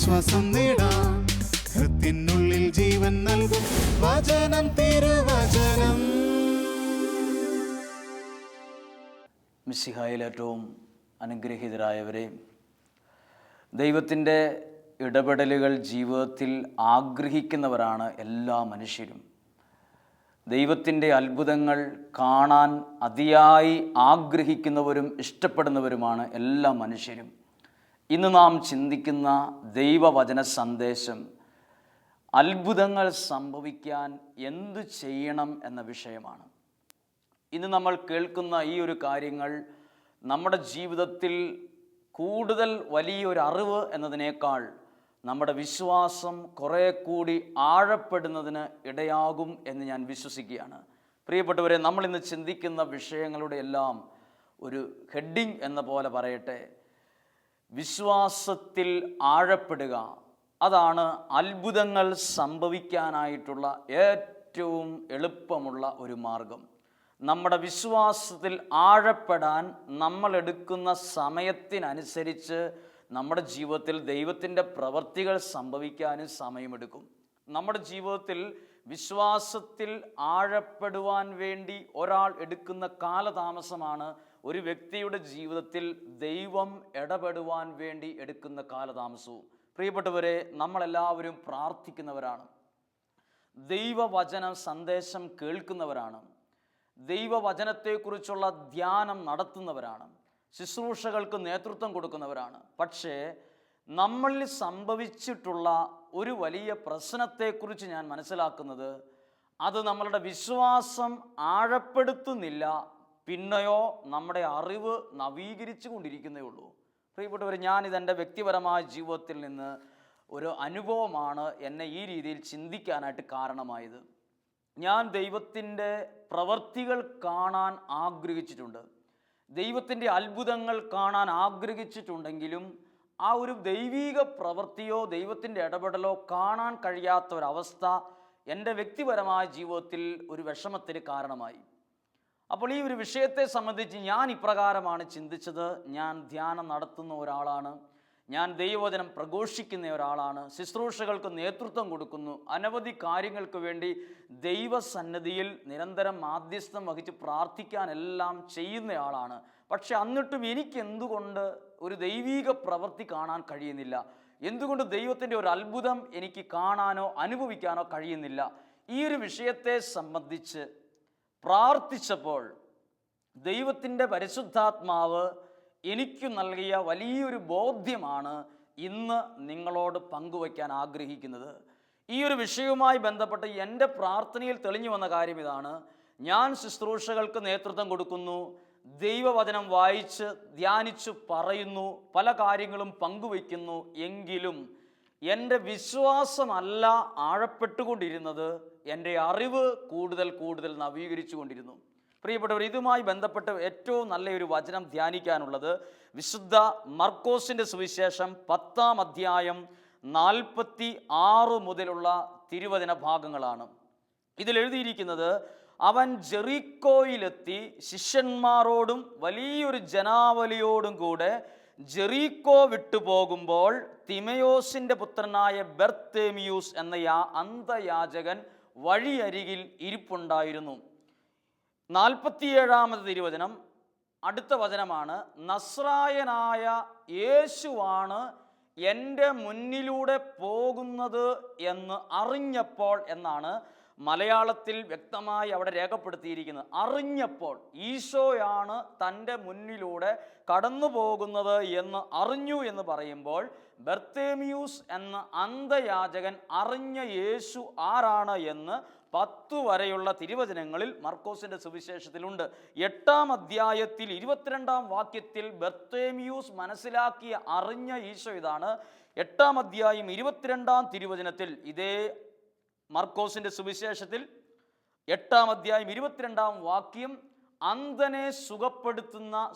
ആശ്വാസം നേടാം. ഹൃത്തിനുള്ളിൽ ജീവൻ നൽകും വചനം, തിരുവചനം. മിശിഹായിൽ ഏറ്റവും അനുഗ്രഹീതരായവരെ, ദൈവത്തിൻ്റെ ഇടപെടലുകൾ ജീവിതത്തിൽ ആഗ്രഹിക്കുന്നവരാണ് എല്ലാ മനുഷ്യരും. ദൈവത്തിൻ്റെ അത്ഭുതങ്ങൾ കാണാൻ അതിയായി ആഗ്രഹിക്കുന്നവരും ഇഷ്ടപ്പെടുന്നവരുമാണ് എല്ലാ മനുഷ്യരും. ഇന്ന് നാം ചിന്തിക്കുന്ന ദൈവവചന സന്ദേശം അത്ഭുതങ്ങൾ സംഭവിക്കാൻ എന്തു ചെയ്യണം എന്ന വിഷയമാണ്. ഇന്ന് നമ്മൾ കേൾക്കുന്ന ഈ ഒരു കാര്യങ്ങൾ നമ്മുടെ ജീവിതത്തിൽ കൂടുതൽ വലിയൊരു അറിവ് എന്നതിനേക്കാൾ നമ്മുടെ വിശ്വാസം കുറേ കൂടി ആഴപ്പെടുന്നതിന് ഇടയാകും എന്ന് ഞാൻ വിശ്വസിക്കുകയാണ്. പ്രിയപ്പെട്ടവരെ, നമ്മളിന്ന് ചിന്തിക്കുന്ന വിഷയങ്ങളുടെ എല്ലാം ഒരു ഹെഡിങ് എന്ന പോലെ പറയട്ടെ, വിശ്വാസത്തിൽ ആഴപ്പെടുക. അതാണ് അത്ഭുതങ്ങൾ സംഭവിക്കാനായിട്ടുള്ള ഏറ്റവും എളുപ്പമുള്ള ഒരു മാർഗം. നമ്മുടെ വിശ്വാസത്തിൽ ആഴപ്പെടാൻ നമ്മൾ എടുക്കുന്ന സമയത്തിനനുസരിച്ച് നമ്മുടെ ജീവിതത്തിൽ ദൈവത്തിൻ്റെ പ്രവൃത്തികൾ സംഭവിക്കാനും സമയമെടുക്കും. നമ്മുടെ ജീവിതത്തിൽ വിശ്വാസത്തിൽ ആഴപ്പെടുവാൻ വേണ്ടി ഒരാൾ എടുക്കുന്ന കാലതാമസമാണ് ഒരു വ്യക്തിയുടെ ജീവിതത്തിൽ ദൈവം ഇടപെടുവാൻ വേണ്ടി എടുക്കുന്ന കാലതാമസവും. പ്രിയപ്പെട്ടവരെ, നമ്മളെല്ലാവരും പ്രാർത്ഥിക്കുന്നവരാണ്, ദൈവവചന സന്ദേശം കേൾക്കുന്നവരാണ്, ദൈവവചനത്തെക്കുറിച്ചുള്ള ധ്യാനം നടത്തുന്നവരാണ്, ശുശ്രൂഷകൾക്ക് നേതൃത്വം കൊടുക്കുന്നവരാണ്. പക്ഷേ നമ്മളിൽ സംഭവിച്ചിട്ടുള്ള ഒരു വലിയ പ്രശ്നത്തെക്കുറിച്ച് ഞാൻ മനസ്സിലാക്കുന്നത്, അത് നമ്മളുടെ വിശ്വാസം ആഴപ്പെടുത്തുന്നില്ല, പിന്നെയോ നമ്മുടെ അറിവ് നവീകരിച്ചു കൊണ്ടിരിക്കുന്നേ ഉള്ളൂ. പ്രിയപ്പെട്ടവർ, ഞാനിതെൻ്റെ വ്യക്തിപരമായ ജീവിതത്തിൽ നിന്ന് ഒരു അനുഭവമാണ് എന്നെ ഈ രീതിയിൽ ചിന്തിക്കാനായിട്ട് കാരണമായത്. ഞാൻ ദൈവത്തിൻ്റെ പ്രവൃത്തികൾ കാണാൻ ആഗ്രഹിച്ചിട്ടുണ്ട്, ദൈവത്തിൻ്റെ അത്ഭുതങ്ങൾ കാണാൻ ആഗ്രഹിച്ചിട്ടുണ്ടെങ്കിലും ആ ഒരു ദൈവിക പ്രവൃത്തിയോ ദൈവത്തിൻ്റെ ഇടപെടലോ കാണാൻ കഴിയാത്ത ഒരവസ്ഥ എൻ്റെ വ്യക്തിപരമായ ജീവിതത്തിൽ ഒരു വിഷമത്തിന് കാരണമായി. അപ്പോൾ ഈ ഒരു വിഷയത്തെ സംബന്ധിച്ച് ഞാൻ ഇപ്രകാരമാണ് ചിന്തിച്ചത്. ഞാൻ ധ്യാനം നടത്തുന്ന ഒരാളാണ്, ഞാൻ ദൈവവചനം പ്രഘോഷിക്കുന്ന ഒരാളാണ്, ശുശ്രൂഷകൾക്ക് നേതൃത്വം കൊടുക്കുന്നു, അനവധി കാര്യങ്ങൾക്ക് വേണ്ടി ദൈവസന്നിധിയിൽ നിരന്തരം മാധ്യസ്ഥം വഹിച്ച് പ്രാർത്ഥിക്കാനെല്ലാം ചെയ്യുന്നയാളാണ്. പക്ഷെ എന്നിട്ടും എനിക്ക് എന്തുകൊണ്ട് ഒരു ദൈവിക പ്രവൃത്തി കാണാൻ കഴിയുന്നില്ല? എന്തുകൊണ്ട് ദൈവത്തിൻ്റെ ഒരു അത്ഭുതം എനിക്ക് കാണാനോ അനുഭവിക്കാനോ കഴിയുന്നില്ല? ഈ ഒരു വിഷയത്തെ സംബന്ധിച്ച് പ്രാർത്ഥിച്ചപ്പോൾ ദൈവത്തിൻ്റെ പരിശുദ്ധാത്മാവ് എനിക്ക് നൽകിയ വലിയൊരു ബോധ്യമാണ് ഇന്ന് നിങ്ങളോട് പങ്കുവയ്ക്കാൻ ആഗ്രഹിക്കുന്നത്. ഈ ഒരു വിഷയവുമായി ബന്ധപ്പെട്ട് എൻ്റെ പ്രാർത്ഥനയിൽ തെളിഞ്ഞു വന്ന കാര്യം ഇതാണ്. ഞാൻ ശുശ്രൂഷകൾക്ക് നേതൃത്വം കൊടുക്കുന്നു, ദൈവവചനം വായിച്ച് ധ്യാനിച്ചു പറയുന്നു, പല കാര്യങ്ങളും പങ്കുവയ്ക്കുന്നു. എങ്കിലും എൻ്റെ വിശ്വാസമല്ല ആഴപ്പെട്ടുകൊണ്ടിരുന്നത്, എൻ്റെ അറിവ് കൂടുതൽ നവീകരിച്ചു കൊണ്ടിരുന്നു. പ്രിയപ്പെട്ടവർ, ഇതുമായി ബന്ധപ്പെട്ട് ഏറ്റവും നല്ലൊരു വചനം ധ്യാനിക്കാനുള്ളത് വിശുദ്ധ മർക്കോസിൻ്റെ സുവിശേഷം 10-ാം അധ്യായം 46 മുതലുള്ള തിരുവചന ഭാഗങ്ങളാണ്. ഇതിലെഴുതിയിരിക്കുന്നത്, അവൻ ജെറീക്കോയിലെത്തി ശിഷ്യന്മാരോടും വലിയൊരു ജനാവലിയോടും കൂടെ ജെറീക്കോ വിട്ടുപോകുമ്പോൾ തിമയോസിൻ്റെ പുത്രനായ ബർത്തേമിയൂസ് എന്ന അന്ധയാചകൻ വഴിയരികിൽ ഇരിപ്പുണ്ടായിരുന്നു. 47-ാമത് തിരുവചനം, അടുത്ത വചനമാണ്, നസ്രായനായ യേശുവാണ് എൻ്റെ മുന്നിലൂടെ പോകുന്നത് എന്ന് അറിഞ്ഞപ്പോൾ എന്നാണ് മലയാളത്തിൽ വ്യക്തമായി അവിടെ രേഖപ്പെടുത്തിയിരിക്കുന്നത്. അറിഞ്ഞപ്പോൾ, ഈശോയാണ് തൻ്റെ മുന്നിലൂടെ കടന്നു പോകുന്നത് എന്ന് അറിഞ്ഞു എന്ന് പറയുമ്പോൾ, ബർത്തേമിയൂസ് എന്ന അന്ധയാചകൻ അറിഞ്ഞ യേശു ആരാണ് എന്ന് 10 വരെയുള്ള തിരുവചനങ്ങളിൽ മർക്കോസിൻ്റെ സുവിശേഷത്തിലുണ്ട്. 8-ാം അധ്യായത്തിൽ 22-ാം വാക്യത്തിൽ ബർത്തേമിയൂസ് മനസ്സിലാക്കിയ അറിഞ്ഞ ഈശോ ഇതാണ്. 8-ാം അധ്യായം 22-ാം തിരുവചനത്തിൽ, ഇതേ മർക്കോസിൻ്റെ സുവിശേഷത്തിൽ 8-ാം അധ്യായം 22-ാം വാക്യം അന്ധനെ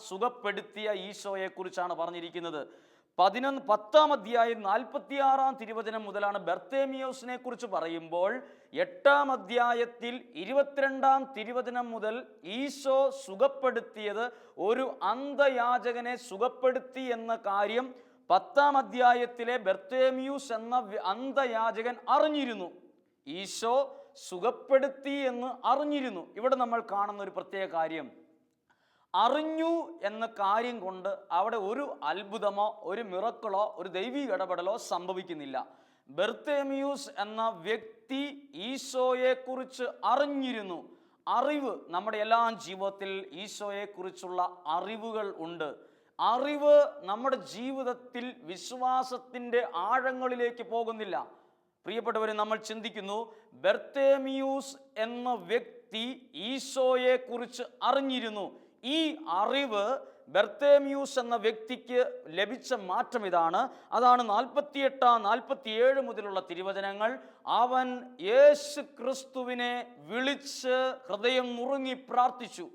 സുഖപ്പെടുത്തിയ ഈശോയെക്കുറിച്ചാണ് പറഞ്ഞിരിക്കുന്നത്. 10-ാം അധ്യായം 46-ാം തിരുവചനം മുതലാണ് ബർത്തേമിയോസിനെ കുറിച്ച് പറയുമ്പോൾ, 8-ാം അധ്യായത്തിൽ 22-ാം തിരുവചനം മുതൽ ഈശോ സുഖപ്പെടുത്തിയത് ഒരു അന്ധയാചകനെ സുഖപ്പെടുത്തി എന്ന കാര്യം 10-ാം അധ്യായത്തിലെ ബർത്തേമിയൂസ് എന്ന അന്ധയാചകൻ അറിഞ്ഞിരുന്നു, ഈശോ സുഖപ്പെടുത്തി എന്ന് അറിഞ്ഞിരുന്നു. ഇവിടെ നമ്മൾ കാണുന്ന ഒരു പ്രത്യേക കാര്യം, അറിഞ്ഞു എന്ന കാര്യം കൊണ്ട് അവിടെ ഒരു അത്ഭുതമോ ഒരു മിറക്കിളോ ഒരു ദൈവിക ഇടപെടലോ സംഭവിക്കുന്നില്ല. ബർത്തേമിയൂസ് എന്ന വ്യക്തി ഈശോയെക്കുറിച്ച് അറിഞ്ഞിരുന്നു. അറിവ്, നമ്മുടെ എല്ലാ ജീവിതത്തിൽ ഈശോയെക്കുറിച്ചുള്ള അറിവുകൾ ഉണ്ട്. അറിവ് നമ്മുടെ ജീവിതത്തിൽ വിശ്വാസത്തിൻ്റെ ആഴങ്ങളിലേക്ക് പോകുന്നില്ല. പ്രിയപ്പെട്ടവരെ, നമ്മൾ ചിന്തിക്കുന്നു, ബർത്തേമിയൂസ് എന്ന വ്യക്തി ഈശോയെക്കുറിച്ച് അറിഞ്ഞിരുന്നു. ഈ അറിവ് ബർത്തേമിയൂസ് എന്ന വ്യക്തിക്ക് ലഭിച്ച മാറ്റം ഇതാണ്. അതാണ് 48-47 മുതലുള്ള തിരുവചനങ്ങൾ. അവൻ യേശു ക്രിസ്തുവിനെ വിളിച്ച് ഹൃദയം നുറുങ്ങി പ്രാർത്ഥിച്ചു.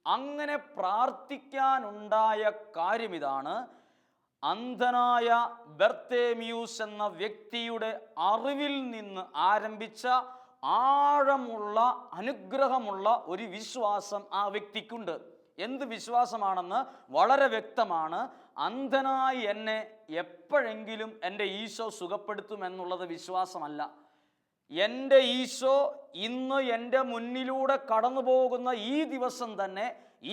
അങ്ങനെ പ്രാർത്ഥിക്കാനുണ്ടായ കാര്യം ഇതാണ്, അന്ധനായ ബർത്തേമിയൂസ് എന്ന വ്യക്തിയുടെ അറിവിൽ നിന്ന് ആരംഭിച്ച ആഴമുള്ള അനുഗ്രഹമുള്ള ഒരു വിശ്വാസം ആ വ്യക്തിക്കുണ്ട്. എന്ത് വിശ്വാസമാണെന്ന് വളരെ വ്യക്തമാണ്. അന്ധനായി എന്നെ എപ്പോഴെങ്കിലും എൻ്റെ ഈശോ സുഖപ്പെടുത്തുമെന്നുള്ളത് വിശ്വാസമല്ല. എൻ്റെ ഈശോ ഇന്ന് എൻ്റെ മുന്നിലൂടെ കടന്നു പോകുന്ന ഈ ദിവസം തന്നെ,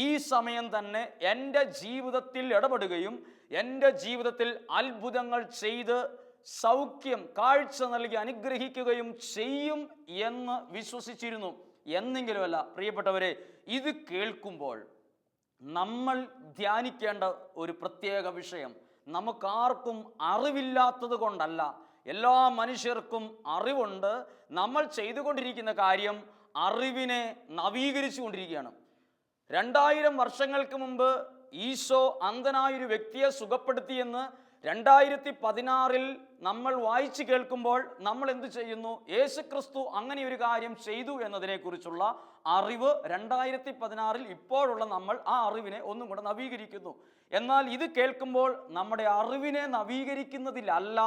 ഈ സമയം തന്നെ എൻ്റെ ജീവിതത്തിൽ ഇടപെടുകയും എൻ്റെ ജീവിതത്തിൽ അത്ഭുതങ്ങൾ ചെയ്ത് സൗഖ്യം, കാഴ്ച നൽകി അനുഗ്രഹിക്കുകയും ചെയ്യും എന്ന് വിശ്വസിച്ചിരുന്നു. എന്നെങ്കിലുമല്ല പ്രിയപ്പെട്ടവരെ, ഇത് കേൾക്കുമ്പോൾ നമ്മൾ ധ്യാനിക്കേണ്ട ഒരു പ്രത്യേക വിഷയം, നമുക്കാർക്കും അറിവില്ലാത്തത് കൊണ്ടല്ല, എല്ലാ മനുഷ്യർക്കും അറിവുണ്ട്. നമ്മൾ ചെയ്തുകൊണ്ടിരിക്കുന്ന കാര്യം അറിവിനെ നവീകരിച്ചു കൊണ്ടിരിക്കുകയാണ്. 2000 വർഷങ്ങൾക്ക് മുമ്പ് ഈശോ അന്ധനായൊരു വ്യക്തിയെ സുഖപ്പെടുത്തിയെന്ന് 2016 നമ്മൾ വായിച്ചു കേൾക്കുമ്പോൾ നമ്മൾ എന്ത് ചെയ്യുന്നു? യേശുക്രിസ്തു അങ്ങനെ ഒരു കാര്യം ചെയ്തു എന്നതിനെക്കുറിച്ചുള്ള അറിവ് 2016 ഇപ്പോഴുള്ള നമ്മൾ ആ അറിവിനെ ഒന്നും കൂടെ നവീകരിക്കുന്നു. എന്നാൽ ഇത് കേൾക്കുമ്പോൾ നമ്മുടെ അറിവിനെ നവീകരിക്കുന്നതിലല്ല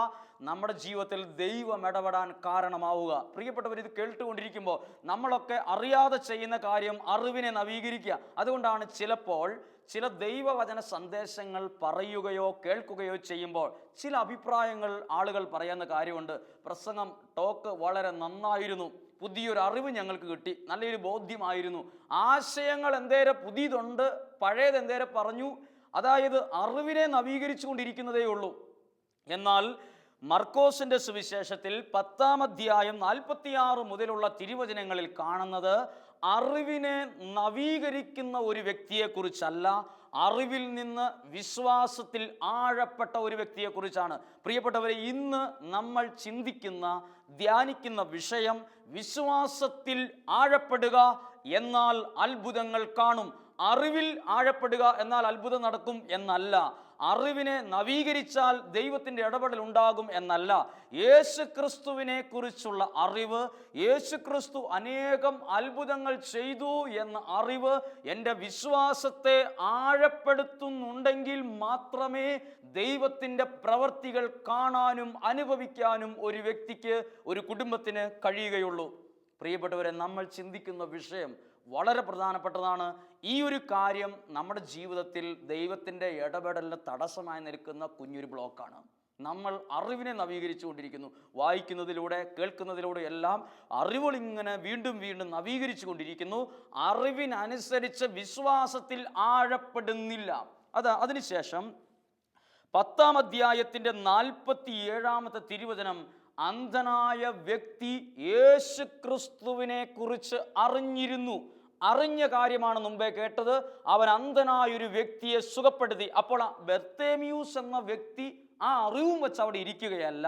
നമ്മുടെ ജീവിതത്തിൽ ദൈവം ഇടപെടാൻ കാരണമാവുക. പ്രിയപ്പെട്ടവർ, ഇത് കേട്ടുകൊണ്ടിരിക്കുമ്പോൾ നമ്മളൊക്കെ അറിയാതെ ചെയ്യുന്ന കാര്യം അറിവിനെ നവീകരിക്കുക. അതുകൊണ്ടാണ് ചിലപ്പോൾ ചില ദൈവവചന സന്ദേശങ്ങൾ പറയുകയോ കേൾക്കുകയോ ചെയ്യുമ്പോൾ ചില അഭിപ്രായങ്ങൾ ആളുകൾ പറയുന്ന കാര്യമുണ്ട്. പ്രസംഗം, ടോക്ക് വളരെ നന്നായിരുന്നു, പുതിയൊരു അറിവ് ഞങ്ങൾക്ക് കിട്ടി, നല്ലൊരു ബോധ്യമായിരുന്നു, ആശയങ്ങൾ എന്തേരെ പുതിയതുണ്ട്, പഴയത് എന്തേരെ പറഞ്ഞു. അതായത് അറിവിനെ നവീകരിച്ചു കൊണ്ടിരിക്കുന്നതേ ഉള്ളൂ. എന്നാൽ മർക്കോസിന്റെ സുവിശേഷത്തിൽ 10-ാം അധ്യായം 46 മുതലുള്ള തിരുവചനങ്ങളിൽ കാണുന്നത് അറിവിനെ നവീകരിക്കുന്ന ഒരു വ്യക്തിയെക്കുറിച്ചല്ല, അറിവിൽ നിന്ന് വിശ്വാസത്തിൽ ആഴപ്പെട്ട ഒരു വ്യക്തിയെക്കുറിച്ചാണ്. പ്രിയപ്പെട്ടവരെ, ഇന്ന് നമ്മൾ ചിന്തിക്കുന്ന, ധ്യാനിക്കുന്ന വിഷയം വിശ്വാസത്തിൽ ആഴപ്പെടുക എന്നാൽ അത്ഭുതങ്ങൾ കാണും, അറിവിൽ ആഴപ്പെടുക എന്നാൽ അത്ഭുതം നടക്കും എന്നല്ല, അറിവിനെ നവീകരിച്ചാൽ ദൈവത്തിൻ്റെ ഇടപെടൽ ഉണ്ടാകും എന്നല്ല. യേശുക്രിസ്തുവിനെ കുറിച്ചുള്ള അറിവ്, യേശുക്രിസ്തു അനേകം അത്ഭുതങ്ങൾ ചെയ്തു എന്ന അറിവ് എൻ്റെ വിശ്വാസത്തെ ആഴപ്പെടുത്തുന്നുണ്ടെങ്കിൽ മാത്രമേ ദൈവത്തിൻ്റെ പ്രവൃത്തികൾ കാണാനും അനുഭവിക്കാനും ഒരു വ്യക്തിക്ക്, ഒരു കുടുംബത്തിന് കഴിയുകയുള്ളൂ. പ്രിയപ്പെട്ടവരെ, നമ്മൾ ചിന്തിക്കുന്ന വിഷയം വളരെ പ്രധാനപ്പെട്ടതാണ്. ഈ ഒരു കാര്യം നമ്മുടെ ജീവിതത്തിൽ ദൈവത്തിൻ്റെ ഇടപെടലിന് തടസ്സമായി നിൽക്കുന്ന കുഞ്ഞൊരു ബ്ലോക്കാണ്. നമ്മൾ അറിവിനെ നവീകരിച്ചു കൊണ്ടിരിക്കുന്നു. വായിക്കുന്നതിലൂടെ, കേൾക്കുന്നതിലൂടെ എല്ലാം അറിവുകൾ ഇങ്ങനെ വീണ്ടും വീണ്ടും നവീകരിച്ചു കൊണ്ടിരിക്കുന്നു. അറിവിനനുസരിച്ച് വിശ്വാസത്തിൽ ആഴപ്പെടുന്നില്ല. അതിനുശേഷം 10-ാം അധ്യായത്തിൻ്റെ 47-ാമത്തെ തിരുവചനം, അന്ധനായ വ്യക്തി യേശുക്രിസ്തുവിനെ കുറിച്ച് അറിഞ്ഞിരുന്നു. അറിഞ്ഞ കാര്യമാണ് മുമ്പേ കേട്ടത്. അവൻ അന്ധനായൊരു വ്യക്തിയെ സുഖപ്പെടുത്തി. അപ്പോൾ ബർത്തേമിയൂസ് എന്ന വ്യക്തി ആ അറിവും വെച്ച് അവിടെ ഇരിക്കുകയല്ല,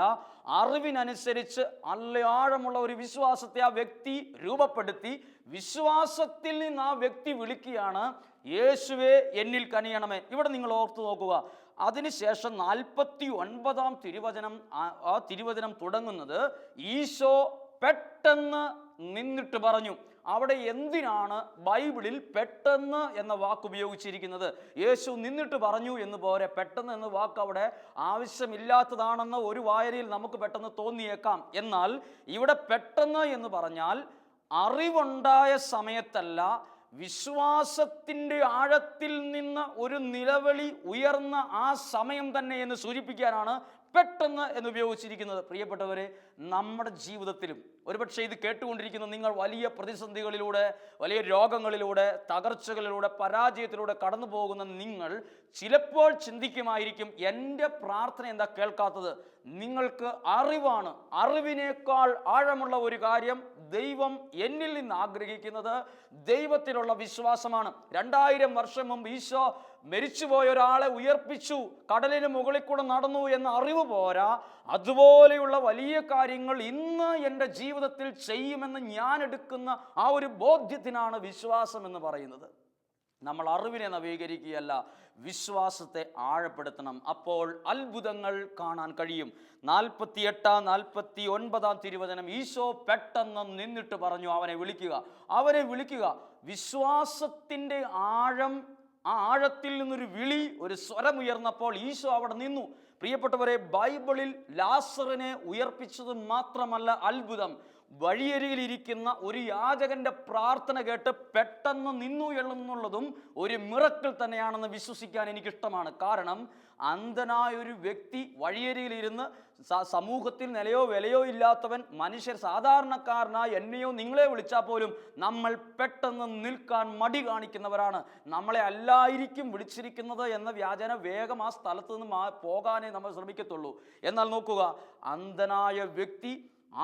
അറിവിനനുസരിച്ച് നല്ല ആഴമുള്ള ഒരു വിശ്വാസത്തെ ആ വ്യക്തി രൂപപ്പെടുത്തി. വിശ്വാസത്തിൽ നിന്ന് ആ വ്യക്തി വിളിക്കുകയാണ്, യേശുവേ എന്നിൽ കനിയണമേ. ഇവിടെ നിങ്ങൾ ഓർത്തു നോക്കുക. അതിനുശേഷം 49-ാം തിരുവചനം, ആ തിരുവചനം തുടങ്ങുന്നത് ഈശോ പെട്ടെന്ന് നിന്നിട്ട് പറഞ്ഞു. അവിടെ എന്തിനാണ് ബൈബിളിൽ പെട്ടെന്ന് എന്ന വാക്ക് ഉപയോഗിച്ചിരിക്കുന്നത്? യേശു നിന്നിട്ട് പറഞ്ഞു എന്ന് പോരെ, പെട്ടെന്ന് എന്ന വാക്ക് അവിടെ ആവശ്യമില്ലാത്തതാണെന്ന് ഒരു വായനയിൽ നമുക്ക് പെട്ടെന്ന് തോന്നിയേക്കാം. എന്നാൽ ഇവിടെ പെട്ടെന്ന് എന്ന് പറഞ്ഞാൽ അറിവുണ്ടായ സമയത്തല്ല, വിശ്വാസത്തിൻ്റെ ആഴത്തിൽ നിന്ന് ഒരു നിലവിളി ഉയർന്ന ആ സമയം തന്നെ എന്ന് സൂചിപ്പിക്കാനാണ് പെട്ടെന്ന് എന്ന് ഉപയോഗിച്ചിരിക്കുന്നത്. പ്രിയപ്പെട്ടവരെ, നമ്മുടെ ജീവിതത്തിലും ഒരുപക്ഷെ ഇത് കേട്ടുകൊണ്ടിരിക്കുന്ന നിങ്ങൾ വലിയ പ്രതിസന്ധികളിലൂടെ, വലിയ രോഗങ്ങളിലൂടെ, തകർച്ചകളിലൂടെ, പരാജയത്തിലൂടെ കടന്നു പോകുന്ന നിങ്ങൾ ചിലപ്പോൾ ചിന്തിക്കുമായിരിക്കും, എൻ്റെ പ്രാർത്ഥന എന്താ കേൾക്കാത്തത്? നിങ്ങൾക്ക് അറിവാണ്. അറിവിനേക്കാൾ ആഴമുള്ള ഒരു കാര്യം ദൈവം എന്നിൽ നിന്ന് ആഗ്രഹിക്കുന്നത് ദൈവത്തിലുള്ള വിശ്വാസമാണ്. 2000 വർഷം മുമ്പ് ഈശോ മരിച്ചുപോയ ഒരാളെ ഉയർപ്പിച്ചു, കടലിന് മുകളിൽ കൂടെ നടന്നു എന്ന അറിവ് പോരാ, അതുപോലെയുള്ള വലിയ കാര്യങ്ങൾ ഇന്ന് എൻ്റെ ജീവിതത്തിൽ ചെയ്യുമെന്ന് ഞാൻ എടുക്കുന്ന ആ ഒരു ബോധ്യത്തിനാണ് വിശ്വാസം എന്ന് പറയുന്നത്. നമ്മൾ അറിവിനെ നവീകരിക്കുകയല്ല, വിശ്വാസത്തെ ആഴപ്പെടുത്തണം. അപ്പോൾ അത്ഭുതങ്ങൾ കാണാൻ കഴിയും. 48, 49 തിരുവചനം, ഈശോ പെട്ടെന്ന് നിന്നിട്ട് പറഞ്ഞു, അവനെ വിളിക്കുക. വിശ്വാസത്തിൻ്റെ ആഴം, ആ ആഴത്തിൽ നിന്നൊരു വിളി, ഒരു സ്വരമുയർന്നപ്പോൾ ഈശോ അവിടെ നിന്നു. പ്രിയപ്പെട്ടവരെ, ബൈബിളിൽ ലാസറിനെ ഉയർപ്പിച്ചത് മാത്രമല്ല അത്ഭുതം, വഴിയരികിലിരിക്കുന്ന ഒരു യാചകന്റെ പ്രാർത്ഥന കേട്ട് പെട്ടെന്ന് നിന്നു എന്നുള്ളതും ഒരു മിറക്കിൾ തന്നെയാണെന്ന് വിശ്വസിക്കാൻ എനിക്കിഷ്ടമാണ്. കാരണം അന്ധനായ ഒരു വ്യക്തി വഴിയരികിലിരുന്ന്, സമൂഹത്തിൽ നിലയോ വിലയോ ഇല്ലാത്തവൻ, മനുഷ്യർ സാധാരണക്കാരനായ എന്നെയോ നിങ്ങളെ വിളിച്ചാൽ പോലും നമ്മൾ പെട്ടെന്ന് നിൽക്കാൻ മടി കാണിക്കുന്നവരാണ്. നമ്മളെ അല്ലായിരിക്കും വിളിച്ചിരിക്കുന്നത് എന്ന വ്യാജന വേഗം ആ സ്ഥലത്ത് നിന്ന് പോകാനേ നമ്മൾ ശ്രമിക്കത്തുള്ളൂ. എന്നാൽ നോക്കുക, അന്ധനായ വ്യക്തി,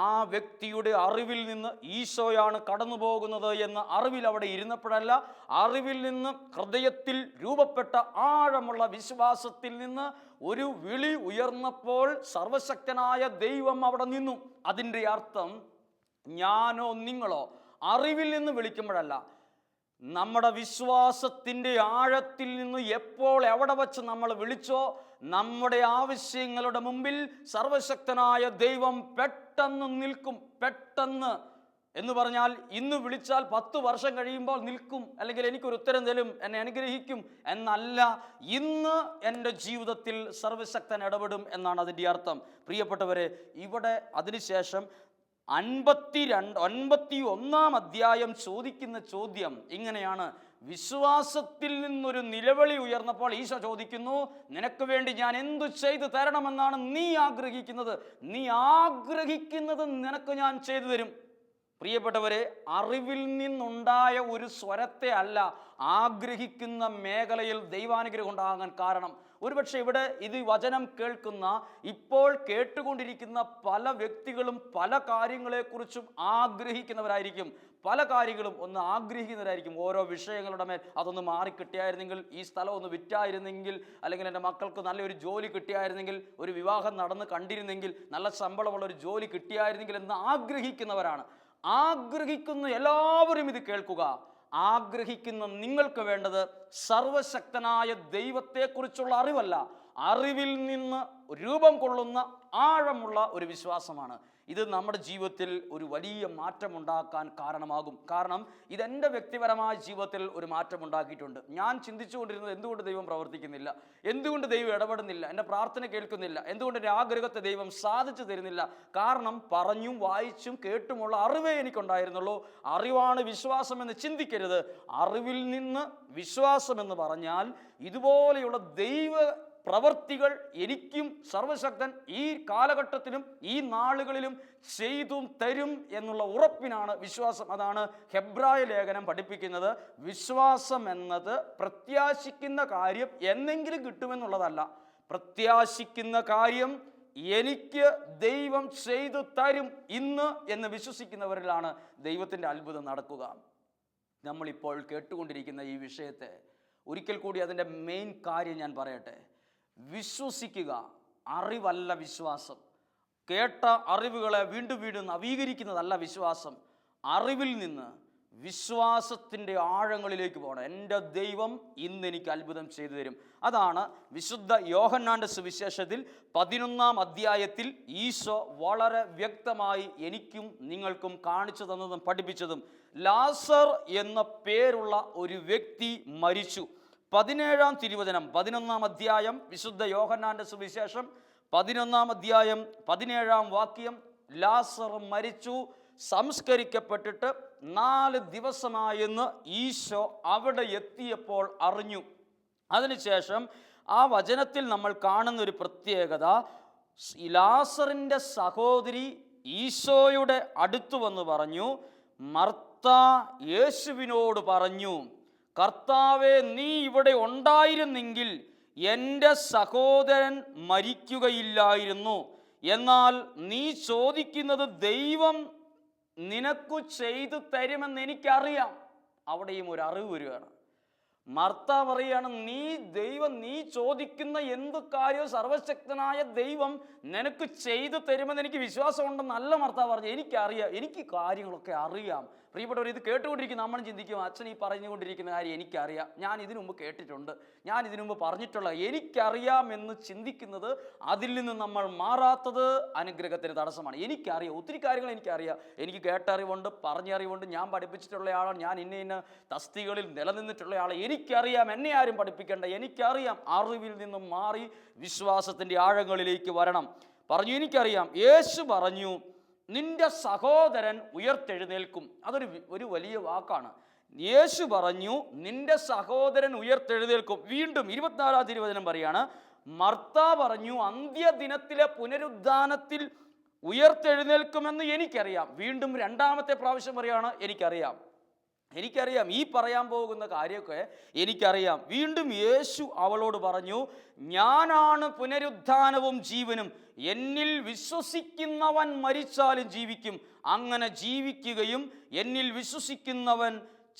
ആ വ്യക്തിയുടെ അറിവിൽ നിന്ന് ഈശോയാണ് കടന്നു പോകുന്നത് എന്ന അറിവിൽ അവിടെ ഇരുന്നപ്പോഴല്ല, അറിവിൽ നിന്ന് ഹൃദയത്തിൽ രൂപപ്പെട്ട ആഴമുള്ള വിശ്വാസത്തിൽ നിന്ന് ഒരു വിളി ഉയർന്നപ്പോൾ സർവശക്തനായ ദൈവം അവിടെ നിന്നു. അതിൻ്റെ അർത്ഥം ഞാനോ നിങ്ങളോ അറിവിൽ നിന്ന് വിളിക്കുമ്പോഴല്ല, നമ്മുടെ വിശ്വാസത്തിൻ്റെ ആഴത്തിൽ നിന്ന് എപ്പോൾ എവിടെ വച്ച് നമ്മൾ വിളിച്ചോ, നമ്മുടെ ആവശ്യങ്ങളുടെ മുമ്പിൽ സർവശക്തനായ ദൈവം പെട്ടെന്ന് നിൽക്കും. പെട്ടെന്ന് എന്ന് പറഞ്ഞാൽ ഇന്ന് വിളിച്ചാൽ 10 വർഷം കഴിയുമ്പോൾ നിൽക്കും, അല്ലെങ്കിൽ എനിക്കൊരു ഉത്തരം തരും, എന്നെ അനുഗ്രഹിക്കും എന്നല്ല. ഇന്ന് എൻ്റെ ജീവിതത്തിൽ സർവശക്തൻ ഇടപെടും എന്നാണ് അതിൻ്റെ അർത്ഥം. പ്രിയപ്പെട്ടവരെ, ഇവിടെ അതിനുശേഷം 51 അധ്യായം ചോദിക്കുന്ന ചോദ്യം ഇങ്ങനെയാണ്. വിശ്വാസത്തിൽ നിന്നൊരു നിലവിളി ഉയർന്നപ്പോൾ ഈശോ ചോദിക്കുന്നു, നിനക്ക് വേണ്ടി ഞാൻ എന്തു ചെയ്തു തരണമെന്നാണ് നീ ആഗ്രഹിക്കുന്നത്? നീ ആഗ്രഹിക്കുന്നത് നിനക്ക് ഞാൻ ചെയ്തു തരും. പ്രിയപ്പെട്ടവരെ, അറിവിൽ നിന്നുണ്ടായ ഒരു സ്വരത്തെ അല്ല ആഗ്രഹിക്കുന്ന മേഖലയിൽ ദൈവാനുഗ്രഹം ഉണ്ടാകാൻ കാരണം. ഒരുപക്ഷെ ഇവിടെ ഇത് വചനം കേൾക്കുന്ന, ഇപ്പോൾ കേട്ടുകൊണ്ടിരിക്കുന്ന പല വ്യക്തികളും പല കാര്യങ്ങളെക്കുറിച്ചും ആഗ്രഹിക്കുന്നവരായിരിക്കും. പല കാര്യങ്ങളും ഒന്ന് ആഗ്രഹിക്കുന്നവരായിരിക്കും. ഓരോ വിഷയങ്ങളുടെ മേൽ അതൊന്ന് മാറിക്കിട്ടിയായിരുന്നെങ്കിൽ, ഈ സ്ഥലം ഒന്ന് വിറ്റായിരുന്നെങ്കിൽ, അല്ലെങ്കിൽ എൻ്റെ മക്കൾക്ക് നല്ലൊരു ജോലി കിട്ടിയായിരുന്നെങ്കിൽ, ഒരു വിവാഹം നടന്ന് കണ്ടിരുന്നെങ്കിൽ, നല്ല ശമ്പളമുള്ള ഒരു ജോലി കിട്ടിയായിരുന്നെങ്കിൽ എന്ന് ആഗ്രഹിക്കുന്നവരാണ്. ആഗ്രഹിക്കുന്ന എല്ലാവരും ഇത് കേൾക്കുക. ആഗ്രഹിക്കുന്ന നിങ്ങൾക്ക് വേണ്ടത് സർവശക്തനായ ദൈവത്തെക്കുറിച്ചുള്ള അറിവല്ല, അറിവിൽ നിന്ന് രൂപം കൊള്ളുന്ന ആഴമുള്ള ഒരു വിശ്വാസമാണ്. ഇത് നമ്മുടെ ജീവിതത്തിൽ ഒരു വലിയ മാറ്റമുണ്ടാക്കാൻ കാരണമാകും. കാരണം ഇതെൻ്റെ വ്യക്തിപരമായ ജീവിതത്തിൽ ഒരു മാറ്റമുണ്ടാക്കിയിട്ടുണ്ട്. ഞാൻ ചിന്തിച്ചുകൊണ്ടിരുന്നത്, എന്തുകൊണ്ട് ദൈവം പ്രവർത്തിക്കുന്നില്ല, എന്തുകൊണ്ട് ദൈവം ഇടപെടുന്നില്ല, എൻ്റെ പ്രാർത്ഥന കേൾക്കുന്നില്ല, എന്തുകൊണ്ട് എൻ്റെ ആഗ്രഹത്തെ ദൈവം സാധിച്ചു തരുന്നില്ല? കാരണം പറഞ്ഞും വായിച്ചും കേട്ടുമുള്ള അറിവേ എനിക്കുണ്ടായിരുന്നുള്ളൂ. അറിവാണ് വിശ്വാസം എന്ന് ചിന്തിക്കരുത്. അറിവിൽ നിന്ന് വിശ്വാസം എന്ന് പറഞ്ഞാൽ ഇതുപോലെയുള്ള ദൈവ പ്രവർത്തികൾ എനിക്കും സർവശക്തൻ ഈ കാലഘട്ടത്തിലും ഈ നാളുകളിലും ചെയ്തും തരും എന്നുള്ള ഉറപ്പിനാണ് വിശ്വാസം. അതാണ് ഹെബ്രായ ലേഖനം പഠിപ്പിക്കുന്നത്. വിശ്വാസം എന്നത് പ്രത്യാശിക്കുന്ന കാര്യം എന്നെങ്കിലും കിട്ടുമെന്നുള്ളതല്ല. പ്രത്യാശിക്കുന്ന കാര്യം എനിക്ക് ദൈവം ചെയ്തു തരും ഇന്ന് എന്ന് വിശ്വസിക്കുന്നവരിലാണ് ദൈവത്തിൻ്റെ അത്ഭുതം നടക്കുക. നമ്മളിപ്പോൾ കേട്ടുകൊണ്ടിരിക്കുന്ന ഈ വിഷയത്തെ ഒരിക്കൽ കൂടി അതിൻ്റെ മെയിൻ കാര്യം ഞാൻ പറയട്ടെ. വിശ്വസിക്കുക, അറിവല്ല വിശ്വാസം. കേട്ട അറിവുകളെ വീണ്ടും വീണ്ടും നവീകരിക്കുന്നതല്ല വിശ്വാസം. അറിവിൽ നിന്ന് വിശ്വാസത്തിൻ്റെ ആഴങ്ങളിലേക്ക് പോകണം. എൻ്റെ ദൈവം ഇന്ന് എനിക്ക് അത്ഭുതം ചെയ്തു തരും. അതാണ് വിശുദ്ധ യോഹന്നാന്റെ സുവിശേഷത്തിൽ 11 അധ്യായത്തിൽ ഈശോ വളരെ വ്യക്തമായി എനിക്കും നിങ്ങൾക്കും കാണിച്ചു തന്നതും പഠിപ്പിച്ചതും. ലാസർ എന്ന പേരുള്ള ഒരു വ്യക്തി മരിച്ചു. 17 തിരുവചനം, 11 അധ്യായം, വിശുദ്ധ യോഹന്നാന്റെ സുവിശേഷം 11 അധ്യായം 17 വാക്യം. ലാസർ മരിച്ചു, സംസ്കരിക്കപ്പെട്ടിട്ട് 4 ദിവസമായെന്ന് ഈശോ അവിടെ എത്തിയപ്പോൾ അറിഞ്ഞു. അതിനുശേഷം ആ വചനത്തിൽ നമ്മൾ കാണുന്ന ഒരു പ്രത്യേകത, ലാസറിൻ്റെ സഹോദരി ഈശോയുടെ അടുത്തു വന്ന് പറഞ്ഞു, മർത്ത യേശുവിനോട് പറഞ്ഞു, കർത്താവേ, നീ ഇവിടെ ഉണ്ടായിരുന്നെങ്കിൽ എൻ്റെ സഹോദരൻ മരിക്കുകയില്ലായിരുന്നു. എന്നാൽ നീ ചോദിക്കുന്നത് ദൈവം നിനക്കു ചെയ്തു തരുമെന്ന് എനിക്കറിയാം. അവിടെയും ഒരു അറിവ് വരികയാണ്. മർത്ത പറയാണ്, നീ ചോദിക്കുന്ന എന്ത് കാര്യവും സർവശക്തനായ ദൈവം നിനക്ക് ചെയ്തു തരുമെന്ന് എനിക്ക് വിശ്വാസമുണ്ടെന്നല്ല മർത്ത പറഞ്ഞു. എനിക്കറിയാം, എനിക്ക് കാര്യങ്ങളൊക്കെ അറിയാം. പ്രിയപ്പെട്ടവർ, ഇത് കേട്ടുകൊണ്ടിരിക്കുന്ന നമ്മൾ ചിന്തിക്കും, അച്ഛൻ ഈ പറഞ്ഞുകൊണ്ടിരിക്കുന്ന കാര്യം എനിക്കറിയാം, ഞാൻ ഇതിനു മുമ്പ് കേട്ടിട്ടുണ്ട്, ഞാൻ ഇതിനു മുമ്പ് പറഞ്ഞിട്ടുള്ള എനിക്കറിയാം എന്ന് ചിന്തിക്കുന്നത്, അതിൽ നിന്ന് നമ്മൾ മാറാത്തത് അനുഗ്രഹത്തിന് തടസ്സമാണ്. എനിക്കറിയാം, ഒത്തിരി കാര്യങ്ങൾ എനിക്കറിയാം, എനിക്ക് കേട്ടറിവുണ്ട്, പറഞ്ഞറിവുണ്ട്, ഞാൻ പഠിപ്പിച്ചിട്ടുള്ള ആളാണ്, ഞാൻ ഇന്ന തസ്തികളിൽ നിലനിന്നിട്ടുള്ള ആളെ എനിക്കറിയാം, എന്നെ ആരും പഠിപ്പിക്കേണ്ട, എനിക്കറിയാം. അറിവിൽ നിന്നും മാറി വിശ്വാസത്തിൻ്റെ ആഴങ്ങളിലേക്ക് വരണം. പറഞ്ഞു, എനിക്കറിയാം. യേശു പറഞ്ഞു, നിന്റെ സഹോദരൻ ഉയർത്തെഴുന്നേൽക്കും. അതൊരു വലിയ വാക്കാണ്. യേശു പറഞ്ഞു, നിന്റെ സഹോദരൻ ഉയർത്തെഴുന്നേൽക്കും. വീണ്ടും 24-ാം തിരുവചനം പറയാണ്, മർത്ത പറഞ്ഞു, അന്ത്യദിനത്തിലെ പുനരുദ്ധാനത്തിൽ ഉയർത്തെഴുന്നേൽക്കുമെന്ന് എനിക്കറിയാം. വീണ്ടും 2ാമത്തെ പ്രാവശ്യം പറയാണ്, എനിക്കറിയാം. ഈ പറയാൻ പോകുന്ന കാര്യമൊക്കെ എനിക്കറിയാം. വീണ്ടും യേശു അവളോട് പറഞ്ഞു, ഞാനാണ് പുനരുദ്ധാനവും ജീവനും, എന്നിൽ വിശ്വസിക്കുന്നവൻ മരിച്ചാലും ജീവിക്കും. അങ്ങനെ ജീവിക്കുകയും എന്നിൽ വിശ്വസിക്കുന്നവൻ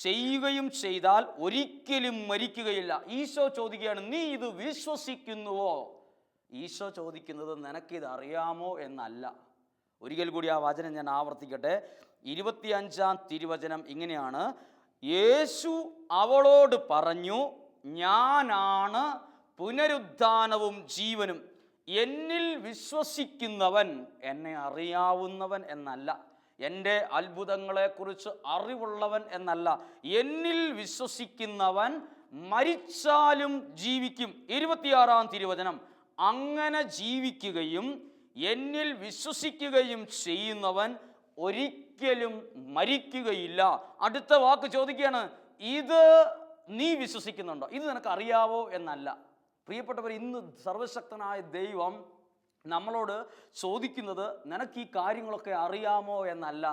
ചെയ്യുകയും ചെയ്താൽ ഒരിക്കലും മരിക്കുകയില്ല. ഈശോ ചോദിക്കുകയാണ്, നീ ഇത് വിശ്വസിക്കുന്നുവോ? ഈശോ ചോദിക്കുന്നത് നിനക്കിത് അറിയാമോ എന്നല്ല. ഒരിക്കൽ കൂടി ആ വചനം ഞാൻ ആവർത്തിക്കട്ടെ. 25-ാം തിരുവചനം ഇങ്ങനെയാണ്, യേശു അവളോട് പറഞ്ഞു, ഞാനാണ് പുനരുദ്ധാനവും ജീവനും, എന്നിൽ വിശ്വസിക്കുന്നവൻ, എന്നെ അറിയാവുന്നവൻ എന്നല്ല, എൻ്റെ അത്ഭുതങ്ങളെക്കുറിച്ച് അറിവുള്ളവൻ എന്നല്ല, എന്നിൽ വിശ്വസിക്കുന്നവൻ മരിച്ചാലും ജീവിക്കും. 26-ാം തിരുവചനം, അങ്ങനെ ജീവിക്കുകയും എന്നിൽ വിശ്വസിക്കുകയും ചെയ്യുന്നവൻ ഒരിക്കലും മരിക്കുകയില്ല. അടുത്ത വാക്ക് ചോദിക്കുകയാണ്, ഇത് നീ വിശ്വസിക്കുന്നുണ്ടോ? ഇത് നിനക്ക് അറിയാവോ എന്നല്ല. പ്രിയപ്പെട്ടവർ, ഇന്ന് സർവശക്തനായ ദൈവം നമ്മളോട് ചോദിക്കുന്നത് നിനക്ക് ഈ കാര്യങ്ങളൊക്കെ അറിയാമോ എന്നല്ല,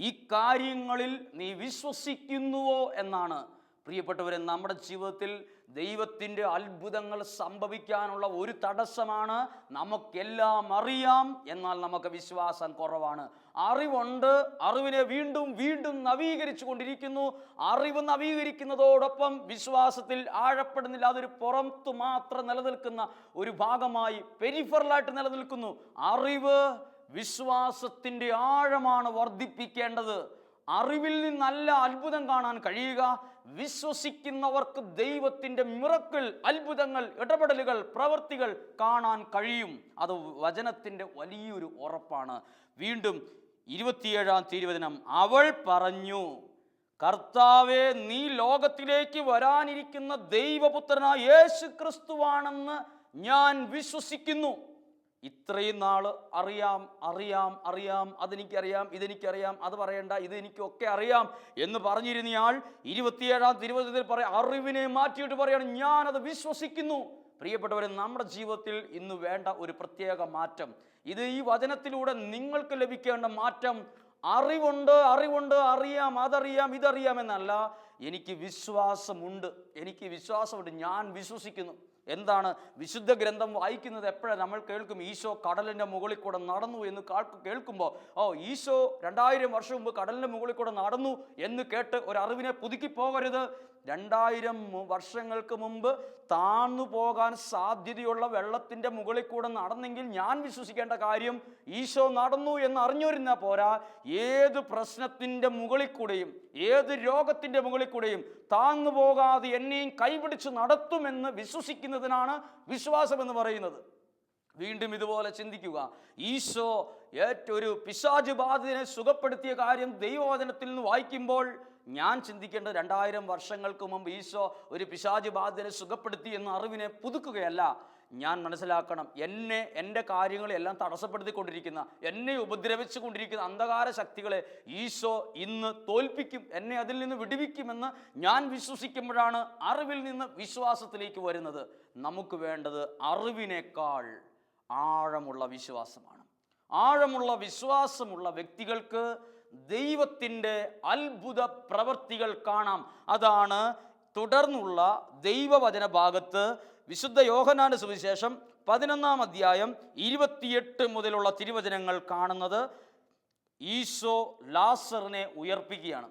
ഈ കാര്യങ്ങളിൽ നീ വിശ്വസിക്കുന്നുവോ എന്നാണ്. പ്രിയപ്പെട്ടവരെ, നമ്മുടെ ജീവിതത്തിൽ ദൈവത്തിൻ്റെ അത്ഭുതങ്ങൾ സംഭവിക്കാനുള്ള ഒരു തടസ്സമാണ്, നമുക്കെല്ലാം അറിയാം, എന്നാൽ നമുക്ക് വിശ്വാസം കുറവാണ്. അറിവുണ്ട്, അറിവിനെ വീണ്ടും വീണ്ടും നവീകരിച്ചു കൊണ്ടിരിക്കുന്നു. അറിവ് നവീകരിക്കുന്നതോടൊപ്പം വിശ്വാസത്തിൽ ആഴപ്പെടുന്നില്ല. അതൊരു പുറത്തു മാത്രം നിലനിൽക്കുന്ന ഒരു ഭാഗമായി, പെരിഫറലായിട്ട് നിലനിൽക്കുന്നു. അറിവ് വിശ്വാസത്തിൻ്റെ ആഴമാണ് വർദ്ധിപ്പിക്കേണ്ടത്. അറിവിൽ നിന്നല്ല അത്ഭുതം കാണാൻ കഴിയുക. വിശ്വസിക്കുന്നവർക്ക് ദൈവത്തിൻ്റെ മിറക്കിൾ, അത്ഭുതങ്ങൾ, ഇടപെടലുകൾ, പ്രവൃത്തികൾ കാണാൻ കഴിയും. അത് വചനത്തിൻ്റെ വലിയൊരു ഉറപ്പാണ്. വീണ്ടും 27-ാം തിരുവചനം, അവൾ പറഞ്ഞു, കർത്താവേ, നീ ലോകത്തിലേക്ക് വരാനിരിക്കുന്ന ദൈവപുത്രനായ യേശു ക്രിസ്തുവാണെന്ന് ഞാൻ വിശ്വസിക്കുന്നു. ഇത്രയും നാള് അറിയാം, ഇതെനിക്കറിയാം, അത് പറയണ്ട, ഇതെനിക്കൊക്കെ അറിയാം എന്ന് പറഞ്ഞിരുന്നയാൾ 27-ാം തിരുവചനത്തിൽ പറയാം, അറിവിനെ മാറ്റിയിട്ട് പറയാണ്, ഞാനത് വിശ്വസിക്കുന്നു. പ്രിയപ്പെട്ടവരെ, നമ്മുടെ ജീവിതത്തിൽ ഇന്ന് വേണ്ട ഒരു പ്രത്യേക മാറ്റം, ഇത് ഈ വചനത്തിലൂടെ നിങ്ങൾക്ക് ലഭിക്കേണ്ട മാറ്റം, അറിവുണ്ട്, അറിയാം, അതറിയാം, ഇതറിയാം എന്നല്ല, എനിക്ക് വിശ്വാസമുണ്ട്, ഞാൻ വിശ്വസിക്കുന്നു. എന്താണ് വിശുദ്ധ ഗ്രന്ഥം വായിക്കുന്നത്? എപ്പോഴാണ് നമ്മൾ കേൾക്കും, ഈശോ കടലിൻ്റെ മുകളിൽ കൂടെ നടന്നു എന്ന് കേൾക്കുമ്പോൾ, ഈശോ 2000 വർഷം മുമ്പ് കടലിൻ്റെ മുകളിൽ കൂടെ നടന്നു എന്ന് കേട്ട് ഒരു അറിവിനെ പുതുക്കി പോകരുത്. 2000 വർഷങ്ങൾക്ക് മുമ്പ് താഴ്ന്നു പോകാൻ സാധ്യതയുള്ള വെള്ളത്തിൻ്റെ മുകളിൽ കൂടെ നടന്നെങ്കിൽ ഞാൻ വിശ്വസിക്കേണ്ട കാര്യം, ഈശോ നടന്നു എന്ന് അറിഞ്ഞിരുന്നാൽ പോരാ, ഏത് പ്രശ്നത്തിൻ്റെ മുകളിൽ കൂടെയും, ഏത് രോഗത്തിൻ്റെ മുകളിൽ കൂടെയും താഴ്ന്നു പോകാതെ എന്നെയും കൈപിടിച്ച് നടത്തുമെന്ന് വിശ്വസിക്കുന്നതിനാണ് വിശ്വാസം എന്ന് പറയുന്നത്. വീണ്ടും ഇതുപോലെ ചിന്തിക്കുക, ഈശോ ഒരു പിശാച് ബാധിതനെ സുഖപ്പെടുത്തിയ കാര്യം ദൈവവചനത്തിൽ നിന്ന് വായിക്കുമ്പോൾ ഞാൻ ചിന്തിക്കേണ്ടത് 2000 വർഷങ്ങൾക്ക് മുമ്പ് ഈശോ ഒരു പിശാച് ബാധിതനെ സുഖപ്പെടുത്തി എന്ന അറിവിനെ പുതുക്കുകയല്ല. ഞാൻ മനസ്സിലാക്കണം, എൻ്റെ കാര്യങ്ങളെല്ലാം തടസ്സപ്പെടുത്തിക്കൊണ്ടിരിക്കുന്ന, എന്നെ ഉപദ്രവിച്ചു കൊണ്ടിരിക്കുന്ന അന്ധകാര ശക്തികളെ ഈശോ ഇന്ന് തോൽപ്പിക്കും, എന്നെ അതിൽ നിന്ന് വിടുവിക്കുമെന്ന് ഞാൻ വിശ്വസിക്കുമ്പോഴാണ് അറിവിൽ നിന്ന് വിശ്വാസത്തിലേക്ക് വരുന്നത്. നമുക്ക് വേണ്ടത് അറിവിനേക്കാൾ ആഴമുള്ള വിശ്വാസമാണ്. ആഴമുള്ള വിശ്വാസമുള്ള വ്യക്തികൾക്ക് ദൈവത്തിൻ്റെ അത്ഭുത പ്രവൃത്തികൾ കാണാം. അതാണ് തുടർന്നുള്ള ദൈവവചന ഭാഗത്ത് വിശുദ്ധ യോഹന്നാന്റെ സുവിശേഷം 11-ാം അധ്യായം 28 മുതലുള്ള തിരുവചനങ്ങൾ കാണുന്നത്. ഈശോ ലാസറിനെ ഉയർപ്പിക്കുകയാണ്.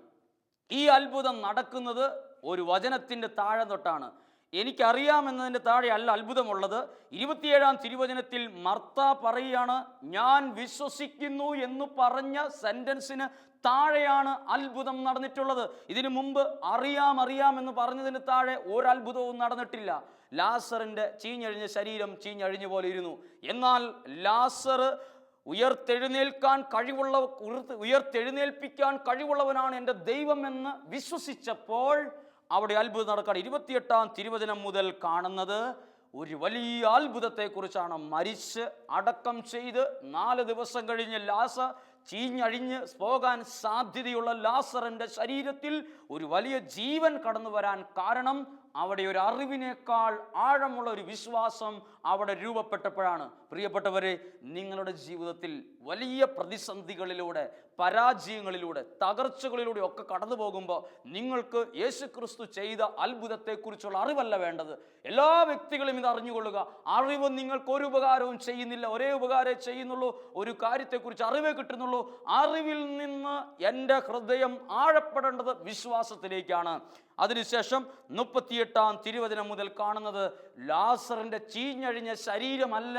ഈ അത്ഭുതം നടക്കുന്നത് ഒരു വചനത്തിൻ്റെ താഴെ തൊട്ടാണ്. എനിക്കറിയാമെന്നതിൻ്റെ താഴെ അല്ല അത്ഭുതമുള്ളത്. 27-ാം തിരുവചനത്തിൽ മർത്ത പറയുകയാണ്, ഞാൻ വിശ്വസിക്കുന്നു എന്ന് പറഞ്ഞ സെൻറ്റൻസിന് താഴെയാണ് അത്ഭുതം നടന്നിട്ടുള്ളത്. ഇതിനു മുമ്പ് അറിയാമെന്ന് പറഞ്ഞതിന് താഴെ ഒരത്ഭുതവും നടന്നിട്ടില്ല. ലാസറിൻ്റെ ചീഞ്ഞഴിഞ്ഞ ശരീരം ചീഞ്ഞഴിഞ്ഞ പോലെ ഇരുന്നു. എന്നാൽ ലാസർ ഉയർത്തെഴുന്നേൽപ്പിക്കാൻ കഴിവുള്ളവനാണ് എൻ്റെ ദൈവം എന്ന് വിശ്വസിച്ചപ്പോൾ അവിടെ അത്ഭുതം നടക്കുകയാണ്. 28-ാം തിരുവചനം മുതൽ കാണുന്നത് ഒരു വലിയ അത്ഭുതത്തെക്കുറിച്ചാണ്. മരിച്ച് അടക്കം ചെയ്ത് 4 ദിവസം കഴിഞ്ഞ് ലാസർ ചീഞ്ഞഴിഞ്ഞ് പോകാൻ സാധ്യതയുള്ള ലാസറിൻ്റെ ശരീരത്തിൽ ഒരു വലിയ ജീവൻ കടന്നു വരാൻ കാരണം അവിടെ ഒരു അറിവിനേക്കാൾ ആഴമുള്ള ഒരു വിശ്വാസം അവിടെ രൂപപ്പെട്ടപ്പോഴാണ്. പ്രിയപ്പെട്ടവരെ, നിങ്ങളുടെ ജീവിതത്തിൽ വലിയ പ്രതിസന്ധികളിലൂടെ, പരാജയങ്ങളിലൂടെ, തകർച്ചകളിലൂടെ ഒക്കെ കടന്നു പോകുമ്പോൾ നിങ്ങൾക്ക് യേശുക്രിസ്തു ചെയ്ത അത്ഭുതത്തെക്കുറിച്ചുള്ള അറിവല്ല വേണ്ടത്. എല്ലാ വ്യക്തികളും ഇത് അറിഞ്ഞുകൊള്ളുക. അറിവ് നിങ്ങൾക്ക് ഒരു ഉപകാരവും ചെയ്യുന്നില്ല. ഒരേ ഉപകാരമേ ചെയ്യുന്നുള്ളൂ, ഒരു കാര്യത്തെക്കുറിച്ച് അറിവേ കിട്ടുന്നുള്ളൂ. അറിവിൽ നിന്ന് എൻ്റെ ഹൃദയം ആഴപ്പെടേണ്ടത് വിശ്വാസത്തിലേക്കാണ്. അതിനുശേഷം 38-ാം തിരുവചനം മുതൽ കാണുന്നത് ലാസറിൻ്റെ ചീഞ്ഞഴിഞ്ഞ ശരീരമല്ല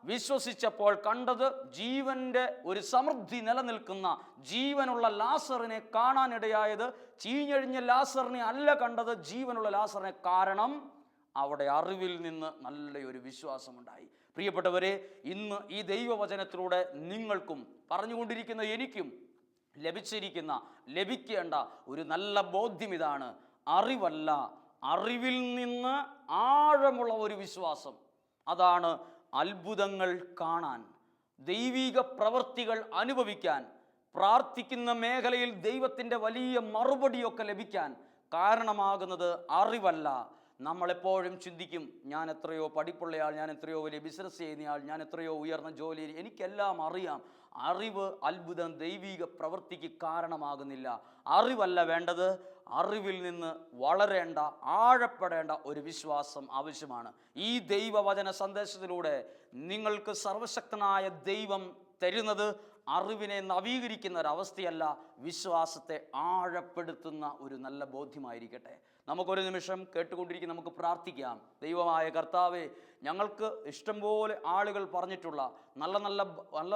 വിശ്വസിച്ചപ്പോൾ കണ്ടത്, ജീവന്റെ ഒരു സമൃദ്ധി നിലനിൽക്കുന്ന ജീവനുള്ള ലാസറിനെ കാണാനിടയായത്. ചീഞ്ഞഴിഞ്ഞ ലാസറിനെ അല്ല കണ്ടത്, ജീവനുള്ള ലാസറിനെ. കാരണം അവിടെ അറിവിൽ നിന്ന് നല്ലൊരു വിശ്വാസമുണ്ടായി. പ്രിയപ്പെട്ടവരെ, ഇന്ന് ഈ ദൈവവചനത്തിലൂടെ നിങ്ങൾക്കും പറഞ്ഞുകൊണ്ടിരിക്കുന്ന എനിക്കും ലഭിക്കേണ്ട ഒരു നല്ല ബോധ്യം ഇതാണ്: അറിവല്ല, അറിവിൽ നിന്ന് ആഴമുള്ള ഒരു വിശ്വാസം. അതാണ് അത്ഭുതങ്ങൾ കാണാൻ, ദൈവിക പ്രവൃത്തികൾ അനുഭവിക്കാൻ, പ്രാർത്ഥിക്കുന്ന മേഖലയിൽ ദൈവത്തിൻ്റെ വലിയ മറുപടിയൊക്കെ ലഭിക്കാൻ കാരണമാകുന്നത് അറിവല്ല. നമ്മളെപ്പോഴും ചിന്തിക്കും, ഞാൻ എത്രയോ പഠിപ്പുള്ളയാൾ, ഞാൻ എത്രയോ വലിയ ബിസിനസ് ചെയ്യുന്നയാൾ, ഞാൻ എത്രയോ ഉയർന്ന ജോലി, എനിക്കെല്ലാം അറിയാം. അറിവ് അത്ഭുതം ദൈവിക പ്രവൃത്തിക്ക് കാരണമാകുന്നില്ല. അറിവല്ല വേണ്ടത്, അറിവിൽ നിന്ന് വളരേണ്ട, ആഴപ്പെടേണ്ട ഒരു വിശ്വാസം ആവശ്യമാണ്. ഈ ദൈവവചന സന്ദേശത്തിലൂടെ നിങ്ങൾക്ക് സർവശക്തനായ ദൈവം തരുന്നത് അറിവിനെ നവീകരിക്കുന്ന ഒരവസ്ഥയല്ല, വിശ്വാസത്തെ ആഴപ്പെടുത്തുന്ന ഒരു നല്ല ബോധ്യമായിരിക്കട്ടെ. നമുക്കൊരു നിമിഷം കേട്ടുകൊണ്ടിരിക്കും, നമുക്ക് പ്രാർത്ഥിക്കാം. ദൈവമായ കർത്താവേ, ഞങ്ങൾക്ക് ഇഷ്ടംപോലെ ആളുകൾ പറഞ്ഞിട്ടുള്ള നല്ല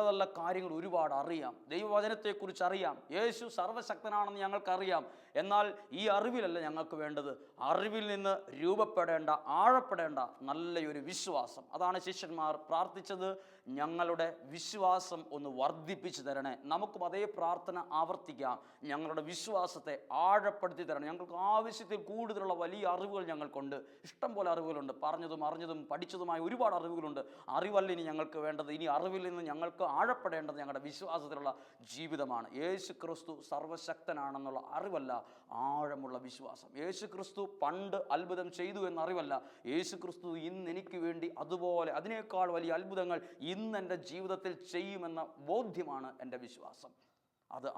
നല്ല കാര്യങ്ങൾ ഒരുപാട് അറിയാം. ദൈവവചനത്തെക്കുറിച്ച് അറിയാം, യേശു സർവശക്തനാണെന്ന് ഞങ്ങൾക്കറിയാം. എന്നാൽ ഈ അറിവിലല്ല ഞങ്ങൾക്ക് വേണ്ടത്. അറിവിൽ നിന്ന് രൂപപ്പെടേണ്ട, ആഴപ്പെടേണ്ട നല്ലൊരു വിശ്വാസം. അതാണ് ശിഷ്യന്മാർ പ്രാർത്ഥിച്ചത്. ഞങ്ങളുടെ വിശ്വാസം ഒന്ന് വർദ്ധിപ്പിച്ചു തരണേ. നമുക്കും അതേ പ്രാർത്ഥന ആവർത്തിക്കാം. ഞങ്ങളുടെ വിശ്വാസത്തെ ആഴപ്പെടുത്തി തരണം. ഞങ്ങൾക്ക് ആവശ്യത്തിൽ കൂടുതലുള്ള വലിയ അറിവുകൾ ഞങ്ങൾക്കുണ്ട്, ഇഷ്ടം പോലെ അറിവുകളുണ്ട്. പറഞ്ഞതും അറിഞ്ഞതും പഠിച്ചതുമായ ഒരുപാട് അറിവുകളുണ്ട്. അറിവല്ല ഇനി ഞങ്ങൾക്ക് വേണ്ടത്. ഇനി അറിവിൽ നിന്ന് ഞങ്ങൾക്ക് ആഴപ്പെടേണ്ടത് ഞങ്ങളുടെ വിശ്വാസത്തിലുള്ള ജീവിതമാണ്. യേശു ക്രിസ്തു സർവശക്തനാണെന്നുള്ള അറിവല്ല, ആഴമുള്ള വിശ്വാസം. യേശു ക്രിസ്തു പണ്ട് അത്ഭുതം ചെയ്തു എന്നറിവല്ല, യേശു ക്രിസ്തു ഇന്ന് എനിക്ക് വേണ്ടി അതുപോലെ അതിനേക്കാൾ വലിയ അത്ഭുതങ്ങൾ ഇന്ന് എൻ്റെ ജീവിതത്തിൽ ചെയ്യുമെന്ന ബോധ്യമാണ് എൻ്റെ വിശ്വാസം.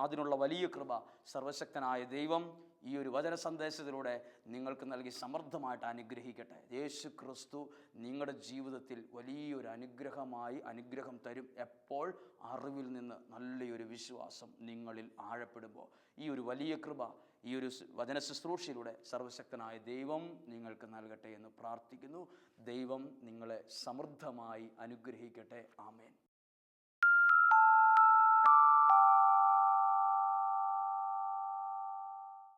അതിനുള്ള വലിയ കൃപ സർവശക്തനായ ദൈവം ഈ ഒരു വചന സന്ദേശത്തിലൂടെ നിങ്ങൾക്ക് നൽകി സമൃദ്ധമായിട്ട് അനുഗ്രഹിക്കട്ടെ. യേശു ക്രിസ്തു നിങ്ങളുടെ ജീവിതത്തിൽ വലിയൊരു അനുഗ്രഹം തരും. എപ്പോൾ? അറിവിൽ നിന്ന് നല്ലൊരു വിശ്വാസം നിങ്ങളിൽ ആഴപ്പെടുമ്പോൾ. ഈ ഒരു വലിയ കൃപ ഈ ഒരു വചന ശുശ്രൂഷയിലൂടെ സർവശക്തനായ ദൈവം നിങ്ങൾക്ക് നൽകട്ടെ എന്ന് പ്രാർത്ഥിക്കുന്നു. ദൈവം നിങ്ങളെ സമൃദ്ധമായി അനുഗ്രഹിക്കട്ടെ. ആമേൻ.